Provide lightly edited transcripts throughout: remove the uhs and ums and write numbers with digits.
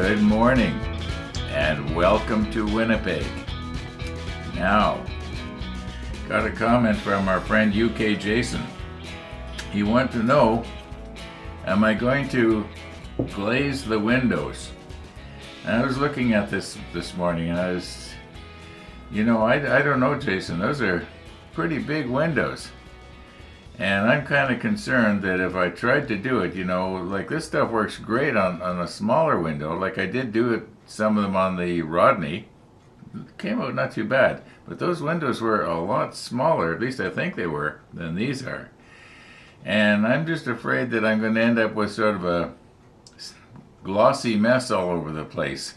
Good morning and welcome to Winnipeg. Now, got a comment from our friend UK Jason. He wanted to know, am I going to glaze the windows? And I was looking at this morning and I was, I don't know, Jason, those are pretty big windows. And I'm kind of concerned that if I tried to do it, like this stuff works great on a smaller window. Like I did do it, some of them on the Rodney. It came out not too bad. But those windows were a lot smaller, at least I think they were, than these are. And I'm just afraid that I'm going to end up with sort of a glossy mess all over the place.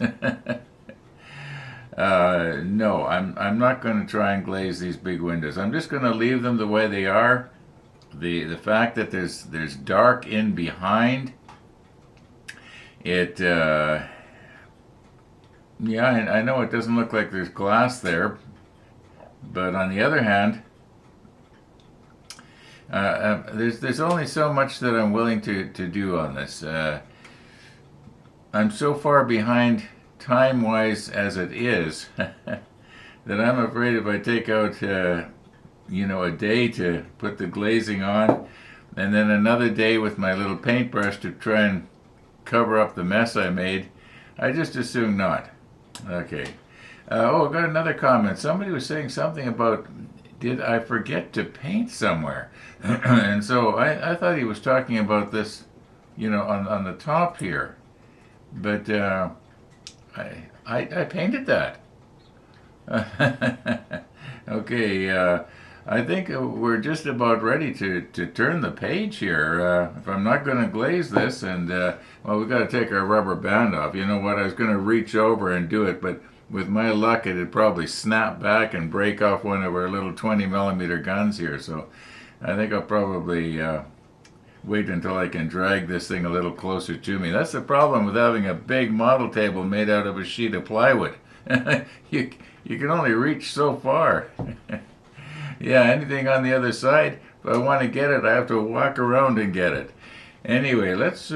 No, I'm not going to try and glaze these big windows. I'm just going to leave them the way they are. The fact that there's dark in behind it, I know it doesn't look like there's glass there, but on the other hand, there's only so much that I'm willing to do on this. I'm so far behind time-wise as it is that I'm afraid if I take out a day to put the glazing on, and then another day with my little paintbrush to try and cover up the mess I made, I just assume not. Okay. I got another comment. Somebody was saying something about, did I forget to paint somewhere? And so I thought he was talking about this, on the top here. But I painted that. Okay, I think we're just about ready to turn the page here. If I'm not going to glaze this, and we've got to take our rubber band off. You know what? I was going to reach over and do it, but with my luck, it'd probably snap back and break off one of our little 20mm guns here. So I think I'll probably wait until I can drag this thing a little closer to me. That's the problem with having a big model table made out of a sheet of plywood. You can only reach so far. Yeah, anything on the other side, if I want to get it, I have to walk around and get it. Anyway, let's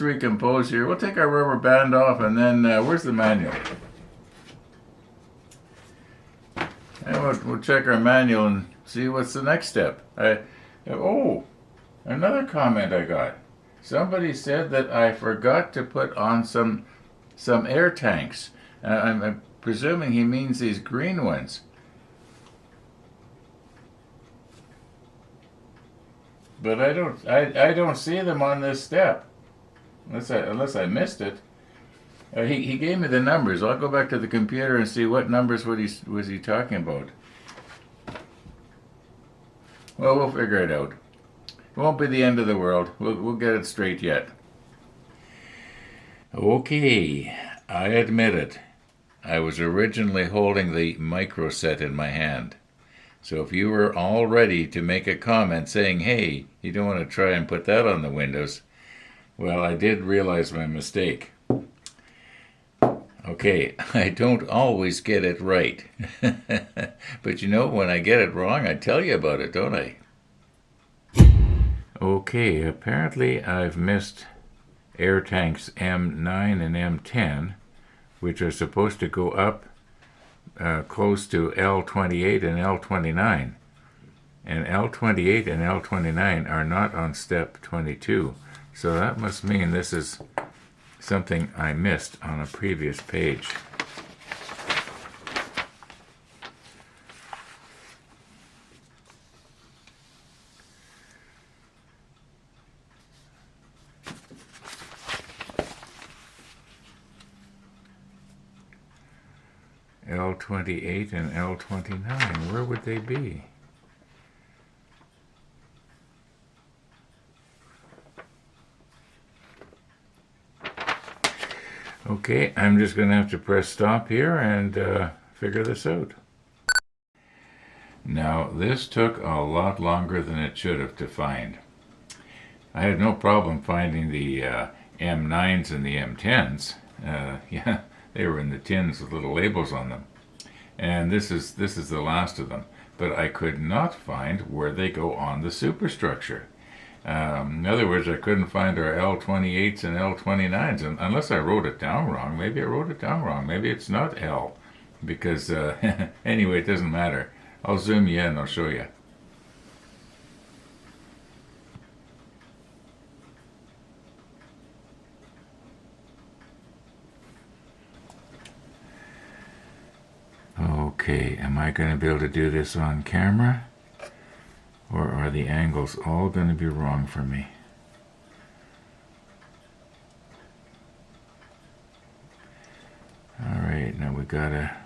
recompose here. We'll take our rubber band off, and then where's the manual? And we'll check our manual and see what's the next step. Another comment I got. Somebody said that I forgot to put on some air tanks. I'm presuming he means these green ones. But I don't see them on this step, unless I missed it. He gave me the numbers. I'll go back to the computer and see what numbers was he talking about. Well, we'll figure it out. It won't be the end of the world. We'll get it straight yet. Okay, I admit it. I was originally holding the micro set in my hand. So if you were all ready to make a comment saying, hey, you don't want to try and put that on the windows, well, I did realize my mistake. Okay, I don't always get it right. But when I get it wrong, I tell you about it, don't I? Okay, apparently I've missed air tanks M9 and M10, which are supposed to go up close to L28 and L29. And L28 and L29 are not on step 22. So that must mean this is something I missed on a previous page. L28 and L29, where would they be? Okay, I'm just going to have to press stop here and figure this out. Now, this took a lot longer than it should have to find. I had no problem finding the M9s and the M10s. They were in the tins with little labels on them. And this is the last of them. But I could not find where they go on the superstructure. In other words, I couldn't find our L28s and L29s, unless I wrote it down wrong. Maybe I wrote it down wrong. Maybe it's not L, because anyway, it doesn't matter. I'll zoom you in. I'll show you. Okay, am I going to be able to do this on camera? Or are the angles all going to be wrong for me? Alright, now we gotta...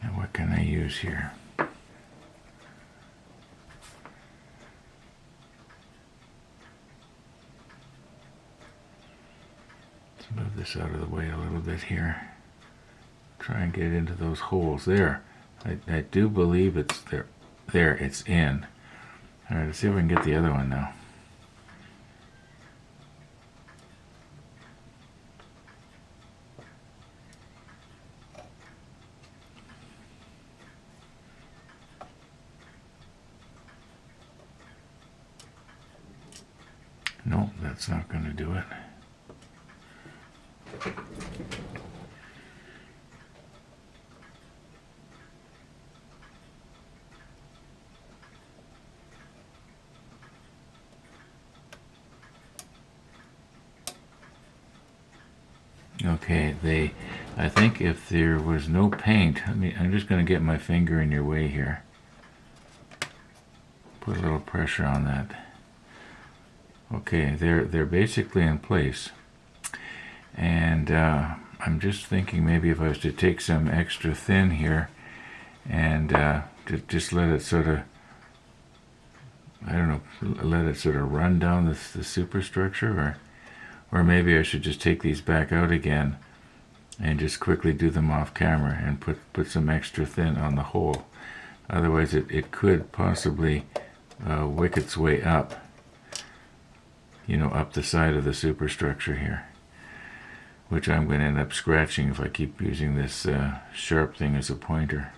Now what can I use here? Move this out of the way a little bit here. Try and get into those holes there. I do believe it's there. There, it's in. All right, let's see if we can get the other one now. Nope, that's not going to do it. Okay, I think if there was no paint, I'm just going to get my finger in your way here. Put a little pressure on that. Okay, they're basically in place. And I'm just thinking maybe if I was to take some extra thin here and just let it sort of, I don't know, let it sort of run down the superstructure, or maybe I should just take these back out again and just quickly do them off camera and put some extra thin on the hole. Otherwise it could possibly wick its way up, up the side of the superstructure here, which I'm going to end up scratching if I keep using this sharp thing as a pointer.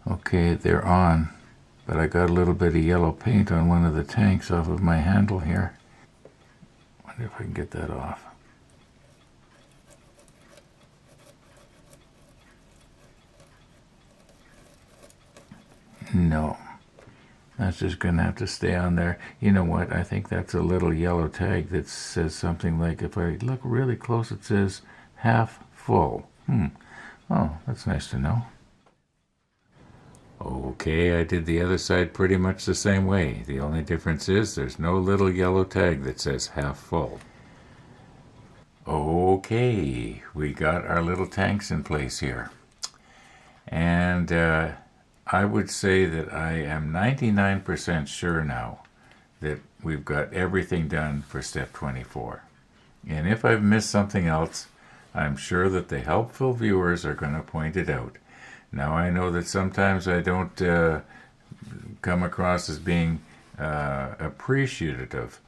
Okay, they're on, but I got a little bit of yellow paint on one of the tanks off of my handle here. Wonder if I can get that off. No, that's just going to have to stay on there. You know what? I think that's a little yellow tag that says something like, if I look really close, it says half full. Oh, that's nice to know. Okay, I did the other side pretty much the same way. The only difference is there's no little yellow tag that says half full. Okay, we got our little tanks in place here. And I would say that I am 99% sure now that we've got everything done for step 24. And if I've missed something else, I'm sure that the helpful viewers are going to point it out. Now I know that sometimes I don't come across as being appreciative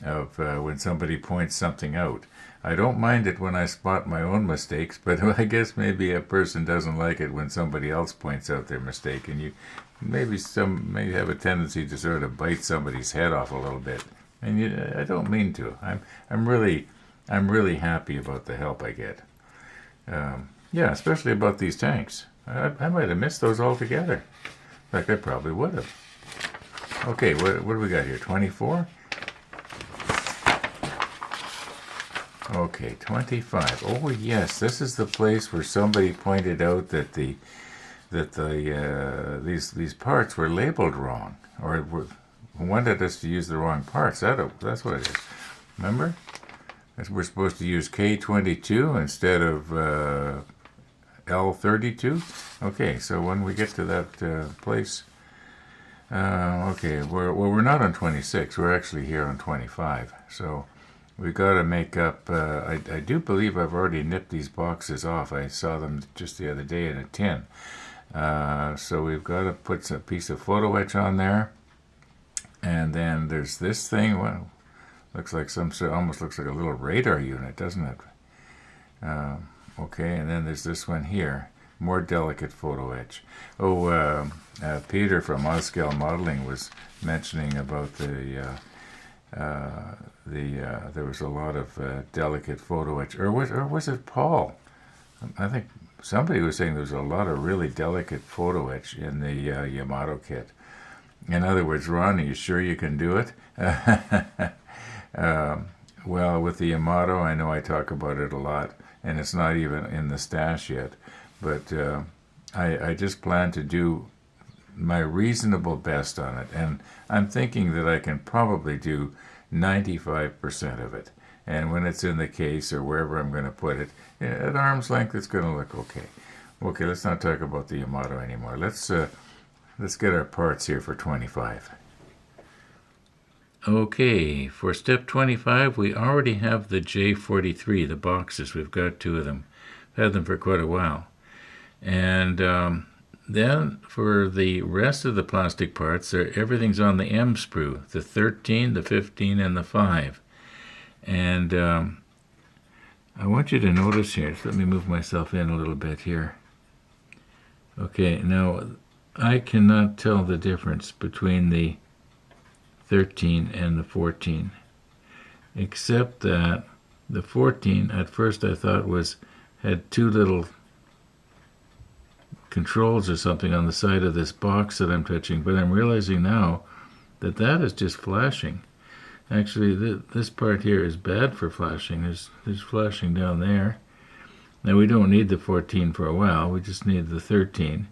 of when somebody points something out. I don't mind it when I spot my own mistakes, but I guess maybe a person doesn't like it when somebody else points out their mistake, and you maybe have a tendency to sort of bite somebody's head off a little bit. And I don't mean to. I'm really happy about the help I get. Yeah, especially about these tanks. I might have missed those altogether. In fact, I probably would have. Okay, what do we got here? 24? Okay, 25. Oh yes, this is the place where somebody pointed out that these parts were labeled wrong, or wanted us to use the wrong parts. That's what it is. Remember? We're supposed to use K22 instead of L32. Okay, so when we get to that place, okay, we're not on 26. We're actually here on 25. So we got to make up. I do believe I've already nipped these boxes off. I saw them just the other day in a tin. So we've got to put a piece of photo etch on there. And then there's this thing. Well, looks like almost looks like a little radar unit, doesn't it? Okay, and then there's this one here. More delicate photo etch. Oh, Peter from Oscale Modeling was mentioning about there was a lot of delicate photo etch, or was it Paul? I think somebody was saying there was a lot of really delicate photo etch in the Yamato kit. In other words, Ron, are you sure you can do it? Well, with the Yamato, I know I talk about it a lot, and it's not even in the stash yet. But I just plan to do my reasonable best on it. And I'm thinking that I can probably do 95% of it. And when it's in the case or wherever I'm going to put it, at arm's length, it's going to look okay. Okay, let's not talk about the Yamato anymore. Let's get our parts here for 25. Okay, for step 25, we already have the J43, the boxes. We've got 2 of them. I've had them for quite a while. And then for the rest of the plastic parts, everything's on the M sprue, the 13, the 15, and the 5. And I want you to notice here, so let me move myself in a little bit here. Okay, now I cannot tell the difference between the 13 and the 14, except that the 14 at first I thought had 2 little controls or something on the side of this box that I'm touching, but I'm realizing now that is just flashing. Actually, this part here is bad for flashing. There's flashing down there. Now we don't need the 14 for a while. We just need the 13,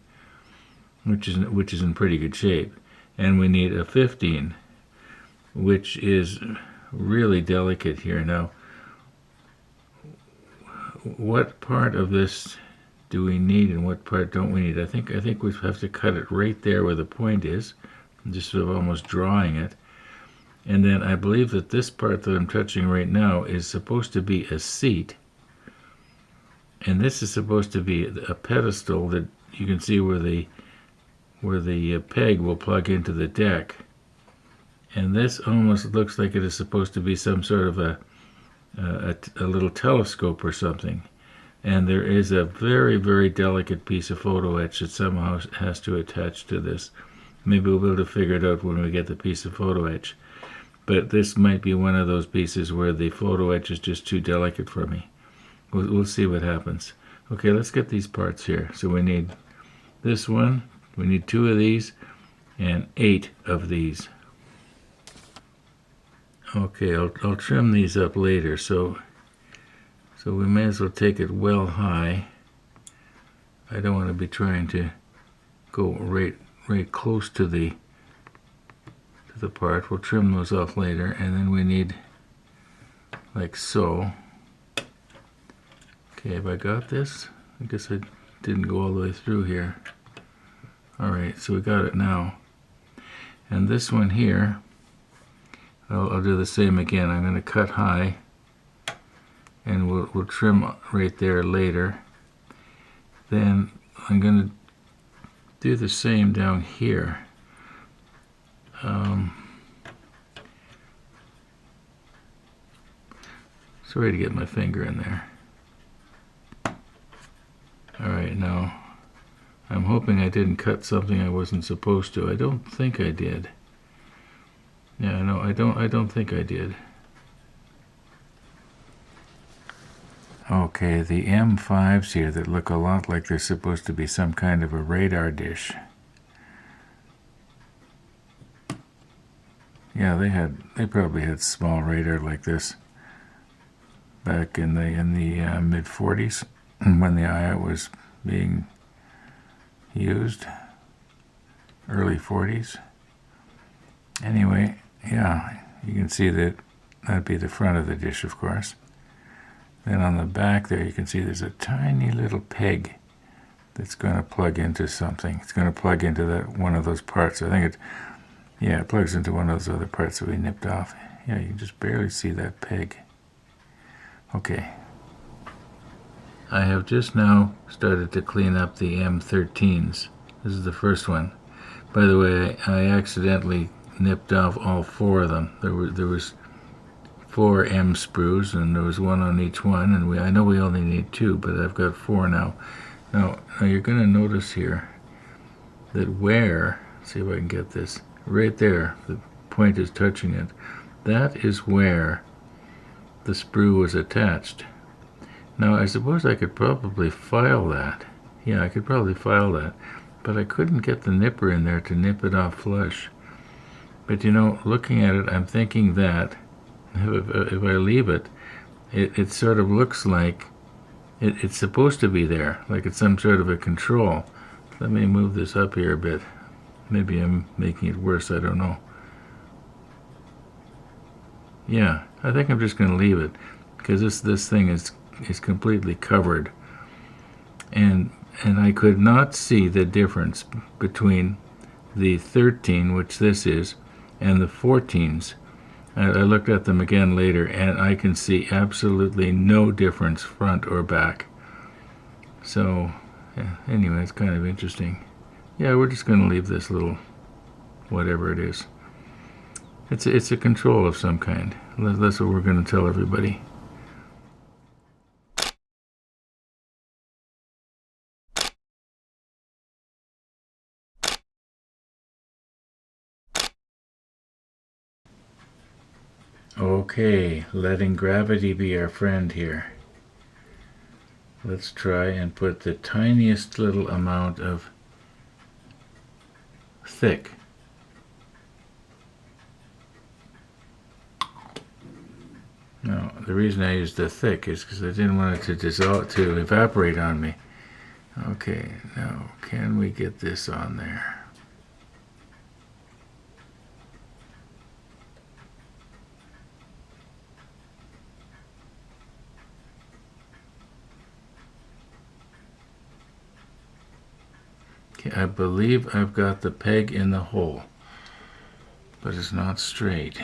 which is in pretty good shape, and we need a 15, which is really delicate here. Now, what part of this do we need and what part don't we need? I think we have to cut it right there where the point is, just sort of almost drawing it. And then I believe that this part that I'm touching right now is supposed to be a seat, and this is supposed to be a pedestal that you can see where the peg will plug into the deck. And this almost looks like it is supposed to be some sort of a little telescope or something. And there is a very, very delicate piece of photo etch that somehow has to attach to this. Maybe we'll be able to figure it out when we get the piece of photo etch. But this might be one of those pieces where the photo etch is just too delicate for me. We'll see what happens. Okay, let's get these parts here. So we need this one, we need 2 of these, and 8 of these. Okay, I'll trim these up later, so we may as well take it well high. I don't want to be trying to go right close to the part. We'll trim those off later, and then we need like so. Okay, have I got this? I guess I didn't go all the way through here. Alright, so we got it now. And this one here, I'll do the same again. I'm going to cut high, and we'll trim right there later. Then I'm going to do the same down here. Sorry to get my finger in there. Alright, now I'm hoping I didn't cut something I wasn't supposed to. I don't think I did. Yeah, no, I don't think I did. Okay, the M5s here that look a lot like they're supposed to be some kind of a radar dish. Yeah, they probably had small radar like this back in the mid 40s when the Iowa was being used, early 40s. Anyway, yeah, you can see that'd be the front of the dish, of course. Then on the back there, you can see there's a tiny little peg that's going to plug into something. It's going to plug into one of those parts. I think it plugs into one of those other parts that we nipped off. Yeah, you can just barely see that peg. Okay. I have just now started to clean up the M13s. This is the first one. By the way, I accidentally nipped off all 4 of them. There was 4 M sprues, and there was 1 on each one, and I know we only need 2, but I've got 4 now. Now you're going to notice here that where, see if I can get this, right there, the point is touching it, that is where the sprue was attached. Now I suppose I could probably file that. Yeah, I could probably file that, but I couldn't get the nipper in there to nip it off flush. But you know, looking at it, I'm thinking that if I leave it, it sort of looks like it's supposed to be there, like it's some sort of a control. Let me move this up here a bit. Maybe I'm making it worse, I don't know. Yeah, I think I'm just going to leave it, because this thing is completely covered. And I could not see the difference between the 13, which this is, and the 14s. I looked at them again later, and I can see absolutely no difference front or back. So, yeah, anyway, it's kind of interesting. Yeah, we're just going to leave this little whatever it is. It's a control of some kind. That's what we're going to tell everybody. Okay, letting gravity be our friend here. Let's try and put the tiniest little amount of thick. Now, the reason I used the thick is because I didn't want it to evaporate on me. Okay, now can we get this on there? I believe I've got the peg in the hole, but it's not straight.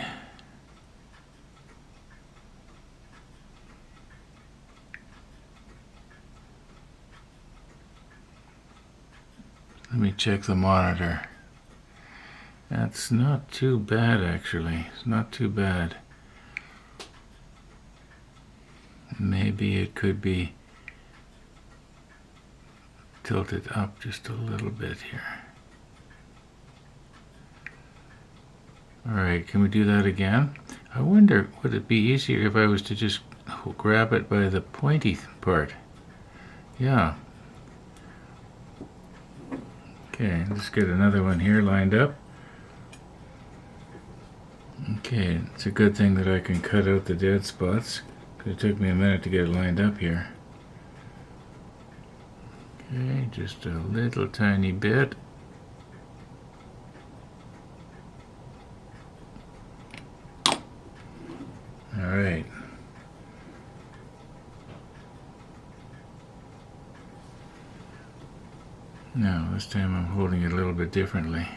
Let me check the monitor. That's not too bad, actually. It's not too bad. Maybe it could be tilted up just a little bit here. Alright, can we do that again? I wonder, would it be easier if I was to just grab it by the pointy part? Yeah. Okay, let's get another one here lined up. Okay, it's a good thing that I can cut out the dead spots, because it took me a minute to get it lined up here. Okay, just a little tiny bit. All right. Now, this time I'm holding it a little bit differently.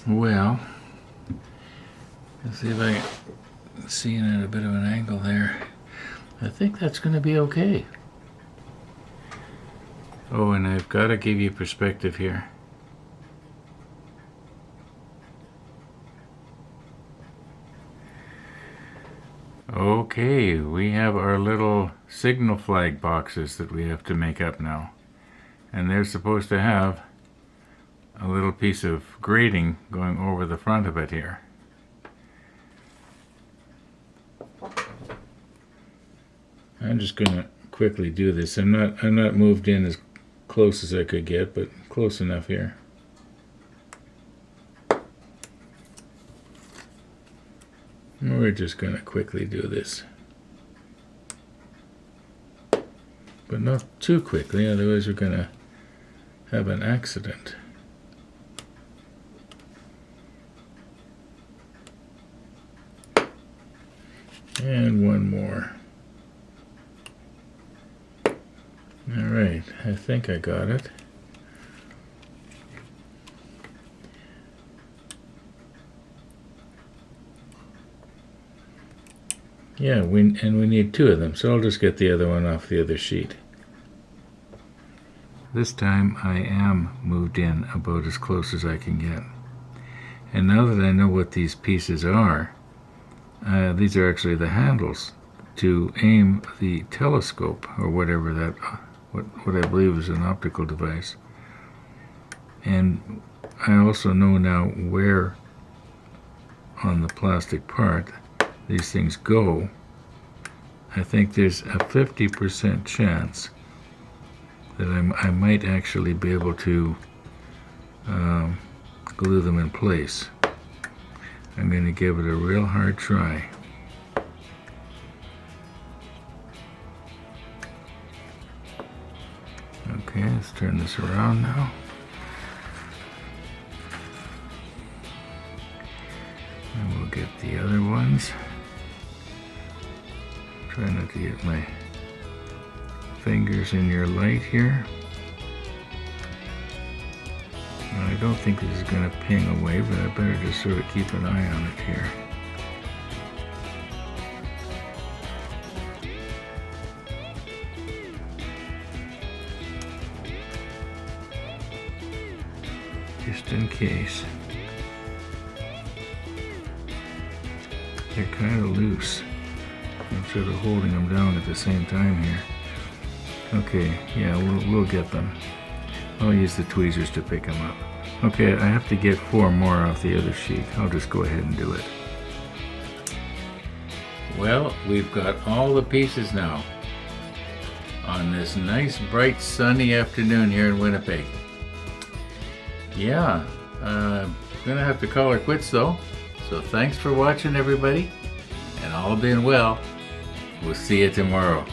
Well, let's see if I can see it at a bit of an angle there. I think that's going to be okay. Oh, and I've got to give you perspective here. Okay, we have our little signal flag boxes that we have to make up now. And they're supposed to have a little piece of grating going over the front of it here. I'm just going to quickly do this. I'm not moved in as close as I could get, but close enough here. We're just going to quickly do this. But not too quickly, otherwise we're going to have an accident. And one more. All right, I think I got it. Yeah, we need two of them, so I'll just get the other one off the other sheet. This time I am moved in about as close as I can get. And now that I know what these pieces are, these are actually the handles to aim the telescope, or whatever that, what I believe is an optical device. And I also know now where on the plastic part these things go. I think there's a 50% chance that I might actually be able to glue them in place. I'm going to give it a real hard try. Okay, let's turn this around now. And we'll get the other ones. Try not to get my fingers in your light here. I don't think this is going to ping away, but I better just sort of keep an eye on it here. Just in case. They're kind of loose. I'm sort of holding them down at the same time here. Okay, yeah, we'll get them. I'll use the tweezers to pick them up. Okay, I have to get 4 more off the other sheet. I'll just go ahead and do it. Well, we've got all the pieces now on this nice, bright, sunny afternoon here in Winnipeg. Yeah, gonna have to call her quits though. So thanks for watching, everybody, and all being well, we'll see you tomorrow.